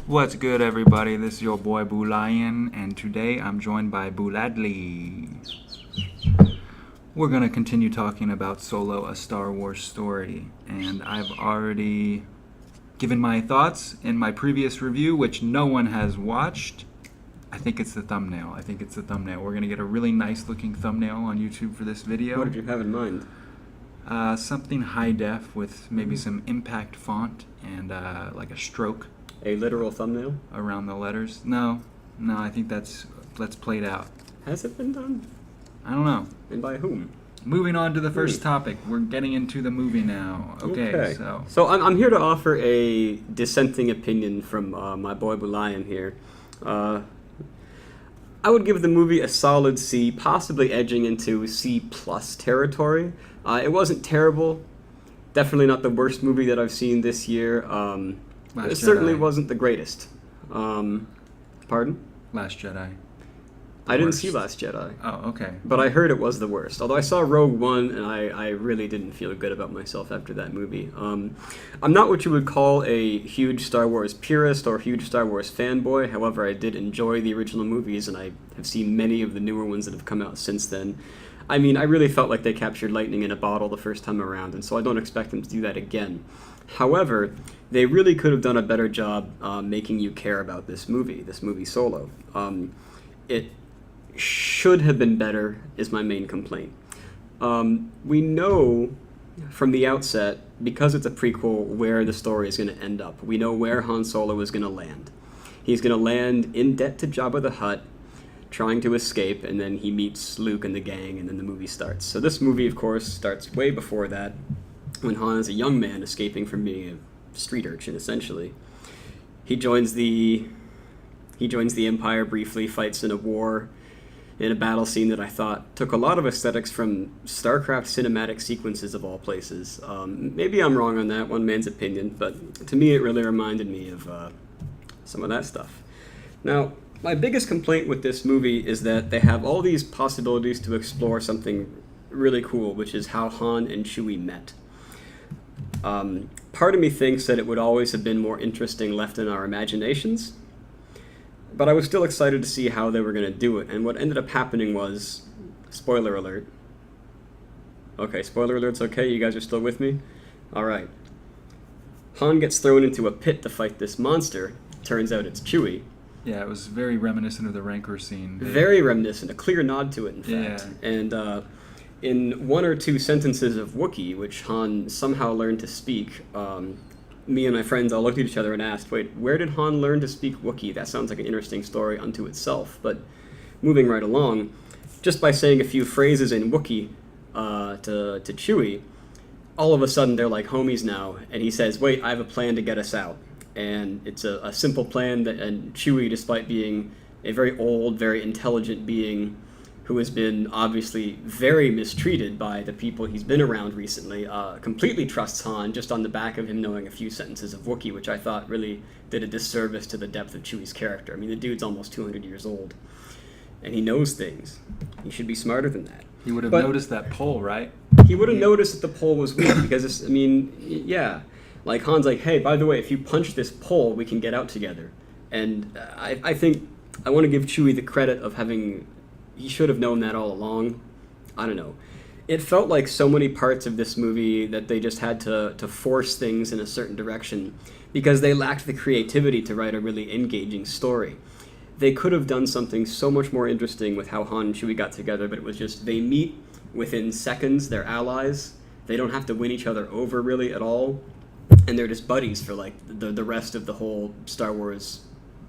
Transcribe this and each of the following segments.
What's good, everybody? This is your boy Boo Lion, and today I'm joined by Boo Ladley. We're going to continue talking about Solo, a Star Wars story, and I've already given my thoughts in my previous review, which no one has watched. I think it's the thumbnail. We're going to get a really nice looking thumbnail on YouTube for this video. What did you have in mind? Something high def with maybe some impact font and like a stroke. A literal thumbnail? Around the letters? No, I think that's played out. Has it been done? I don't know. And by whom? Moving on to the first topic. We're getting into the movie now. Okay. So I'm here to offer a dissenting opinion from my boy Bulayan here. I would give the movie a solid C, possibly edging into C plus territory. It wasn't terrible. Definitely not the worst movie that I've seen this year. It certainly wasn't the greatest. Pardon? Last Jedi. I didn't see Last Jedi. Oh, okay. But I heard it was the worst. Although I saw Rogue One, and I really didn't feel good about myself after that movie. I'm not what you would call a huge Star Wars purist or huge Star Wars fanboy. However, I did enjoy the original movies, and I have seen many of the newer ones that have come out since then. I mean, I really felt like they captured lightning in a bottle the first time around, and so I don't expect them to do that again. However, they really could have done a better job making you care about this movie Solo. It should have been better, is my main complaint. We know from the outset, because it's a prequel, where the story is going to end up. We know where Han Solo is going to land. He's going to land in debt to Jabba the Hutt, trying to escape, and then he meets Luke and the gang, and then the movie starts. So this movie, of course, starts way before that, when Han is a young man escaping from being a street urchin, essentially. He joins the Empire briefly, fights in a war, in a battle scene that I thought took a lot of aesthetics from StarCraft cinematic sequences of all places. Maybe I'm wrong on that, one man's opinion, but to me it really reminded me of some of that stuff. Now, my biggest complaint with this movie is that they have all these possibilities to explore something really cool, which is how Han and Chewie met. Part of me thinks that it would always have been more interesting left in our imaginations, but I was still excited to see how they were going to do it, and what ended up happening was, spoiler alert. Okay, spoiler alert's okay, you guys are still with me? Alright. Han gets thrown into a pit to fight this monster. Turns out it's Chewie. Yeah, it was very reminiscent of the Rancor scene. Very reminiscent, a clear nod to it, in fact. Yeah. And in one or two sentences of Wookiee, which Han somehow learned to speak, me and my friends all looked at each other and asked, wait, where did Han learn to speak Wookiee? That sounds like an interesting story unto itself. But moving right along, just by saying a few phrases in Wookiee to Chewie, all of a sudden they're like homies now, and he says, wait, I have a plan to get us out. And it's a simple plan, and Chewie, despite being a very old, very intelligent being who has been obviously very mistreated by the people he's been around recently, completely trusts Han just on the back of him knowing a few sentences of Wookiee, which I thought really did a disservice to the depth of Chewie's character. I mean, the dude's almost 200 years old, and he knows things. He should be smarter than that. He would have noticed that pole, right? He would have noticed that the pole was weak, because, yeah. Like, Han's like, hey, by the way, if you punch this pole, we can get out together. And I think I want to give Chewie the credit of having... He should have known that all along. I don't know. It felt like so many parts of this movie that they just had to force things in a certain direction because they lacked the creativity to write a really engaging story. They could have done something so much more interesting with how Han and Chewie got together, but it was just they meet within seconds, they're allies, they don't have to win each other over really at all, and they're just buddies for like the rest of the whole Star Wars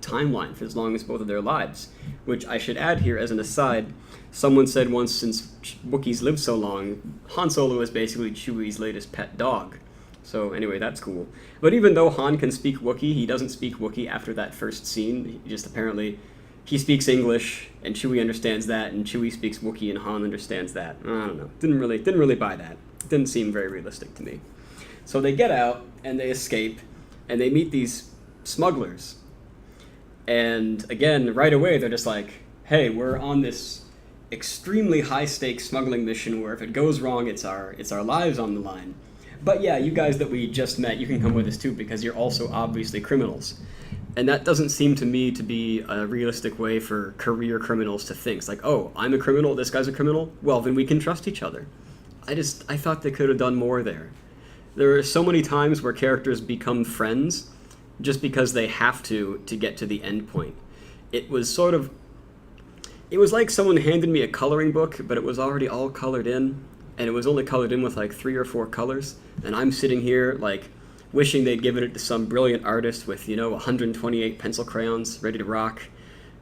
timeline for as long as both of their lives. Which I should add here as an aside, someone said once, since Wookiees live so long, Han Solo is basically Chewie's latest pet dog. So anyway, that's cool. But even though Han can speak Wookiee, he doesn't speak Wookiee after that first scene. He just apparently, he speaks English, and Chewie understands that, and Chewie speaks Wookiee, and Han understands that. I don't know. Didn't really buy that. Didn't seem very realistic to me. So they get out, and they escape, and they meet these smugglers. And again, right away, they're just like, hey, we're on this extremely high-stakes smuggling mission where if it goes wrong, it's our lives on the line. But yeah, you guys that we just met, you can come with us too because you're also obviously criminals. And that doesn't seem to me to be a realistic way for career criminals to think. It's like, oh, I'm a criminal, this guy's a criminal, well, then we can trust each other. I thought they could have done more there. There are so many times where characters become friends just because they have to get to the end point. It was like someone handed me a coloring book, but it was already all colored in, and it was only colored in with like 3 or 4 colors, and I'm sitting here like wishing they'd given it to some brilliant artist with, 128 pencil crayons ready to rock,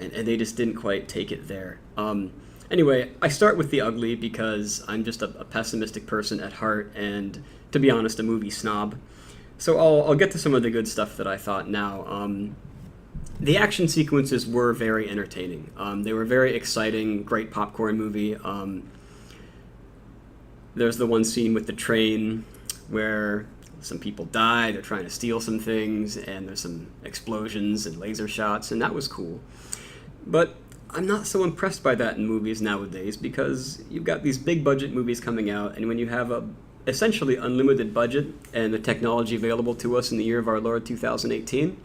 and they just didn't quite take it there. Anyway, I start with the ugly because I'm just a pessimistic person at heart, and to be honest, a movie snob. So I'll get to some of the good stuff that I thought now. The action sequences were very entertaining. They were very exciting, great popcorn movie. There's the one scene with the train where some people die, they're trying to steal some things, and there's some explosions and laser shots, and that was cool. But I'm not so impressed by that in movies nowadays because you've got these big budget movies coming out, and when you have a essentially unlimited budget and the technology available to us in the year of our Lord 2018,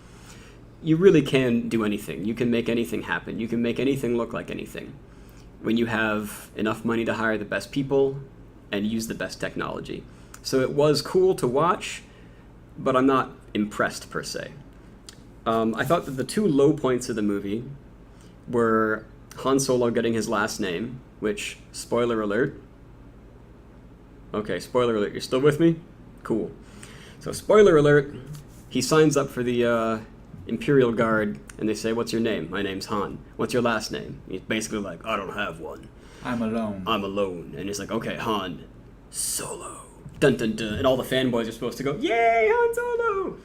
you really can do anything. You can make anything happen. You can make anything look like anything when you have enough money to hire the best people and use the best technology. So it was cool to watch, but I'm not impressed per se. I thought that the 2 low points of the movie were Han Solo getting his last name, which, spoiler alert. Okay, spoiler alert, you're still with me? Cool. So spoiler alert, he signs up for the Imperial Guard, and they say, what's your name? My name's Han. What's your last name? He's basically like, I don't have one. I'm alone. I'm alone. And he's like, okay, Han Solo. Dun dun dun. And all the fanboys are supposed to go, yay, Han Solo!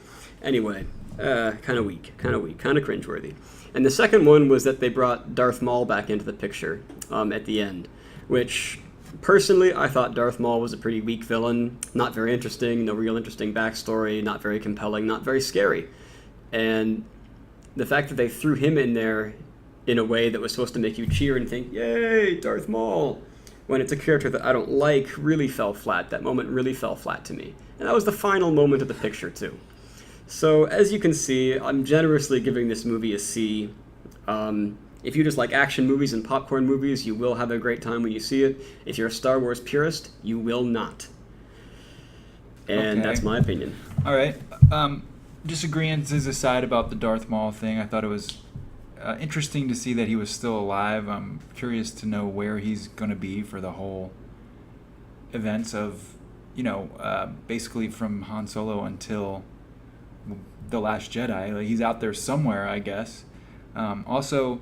Anyway, kind of weak, kind of cringeworthy. And the second one was that they brought Darth Maul back into the picture at the end, which, personally, I thought Darth Maul was a pretty weak villain, not very interesting, no real interesting backstory, not very compelling, not very scary. And the fact that they threw him in there in a way that was supposed to make you cheer and think, yay, Darth Maul, when it's a character that I don't like, really fell flat. That moment really fell flat to me. And that was the final moment of the picture, too. So, as you can see, I'm generously giving this movie a C. If you just like action movies and popcorn movies, you will have a great time when you see it. If you're a Star Wars purist, you will not. And Okay. that's my opinion. All right. Disagreements aside about the Darth Maul thing, I thought it was interesting to see that he was still alive. I'm curious to know where he's going to be for the whole events of, basically from Han Solo until The Last Jedi. Like, he's out there somewhere, I guess. Also,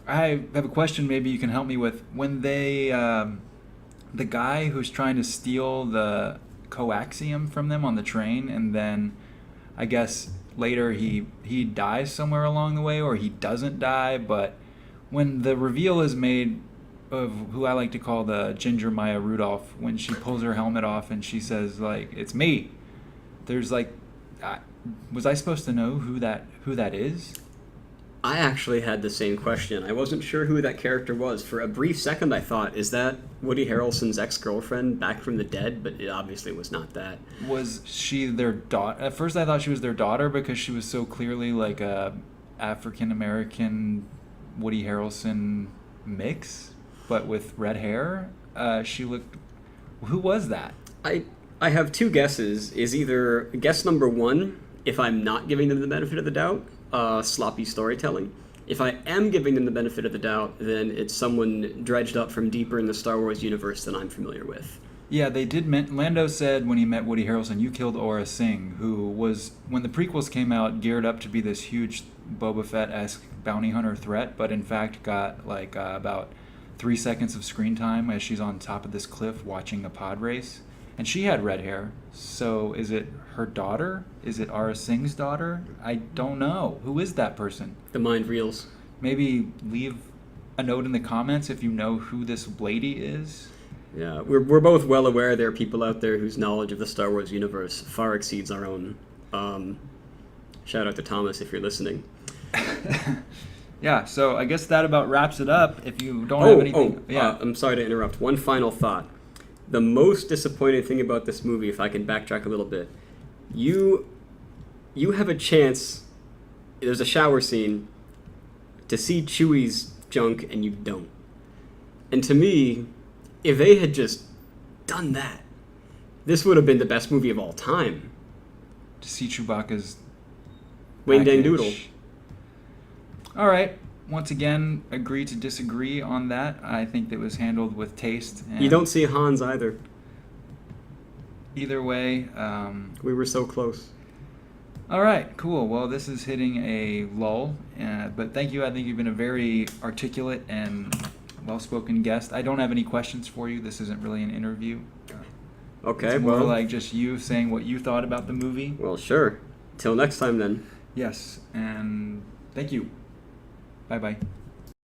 I have a question maybe you can help me with. When they, the guy who's trying to steal the coaxium from them on the train, and then I guess later he dies somewhere along the way, or he doesn't die, but when the reveal is made of who I like to call the Ginger Maya Rudolph, when she pulls her helmet off and she says, like, it's me, there's like, was I supposed to know who that is? I actually had the same question. I wasn't sure who that character was. For a brief second, I thought, is that Woody Harrelson's ex-girlfriend back from the dead? But it obviously was not that. Was she their daughter? At first I thought she was their daughter because she was so clearly like a African-American Woody Harrelson mix, but with red hair. She looked... Who was that? I have 2 guesses. Is either guess number 1, if I'm not giving them the benefit of the doubt, sloppy storytelling. If I am giving them the benefit of the doubt, then it's someone dredged up from deeper in the Star Wars universe than I'm familiar with. Yeah, they did. Lando said when he met Woody Harrelson, "You killed Aura Singh," who was, when the prequels came out, geared up to be this huge Boba Fett-esque bounty hunter threat, but in fact got like about 3 seconds of screen time as she's on top of this cliff watching a pod race. And she had red hair. So is it her daughter? Is it Aura Singh's daughter? I don't know. Who is that person? The mind reels. Maybe leave a note in the comments if you know who this lady is. Yeah, we're both well aware there are people out there whose knowledge of the Star Wars universe far exceeds our own. Shout out to Thomas if you're listening. Yeah, so I guess that about wraps it up. If you don't have anything... I'm sorry to interrupt. One final thought. The most disappointing thing about this movie, if I can backtrack a little bit, you have a chance there's a shower scene to see Chewie's junk and you don't. And to me, if they had just done that, this would have been the best movie of all time. To see Chewbacca's Wayne Dang package. Doodle. All right. Once again, agree to disagree on that. I think that was handled with taste. And You don't see Hans either. Either way. We were so close. All right, cool. Well, this is hitting a lull, but thank you. I think you've been a very articulate and well-spoken guest. I don't have any questions for you. This isn't really an interview. Okay, It's more well, like just you saying what you thought about the movie. well, sure. Till next time then. Yes, and thank you. Bye-bye.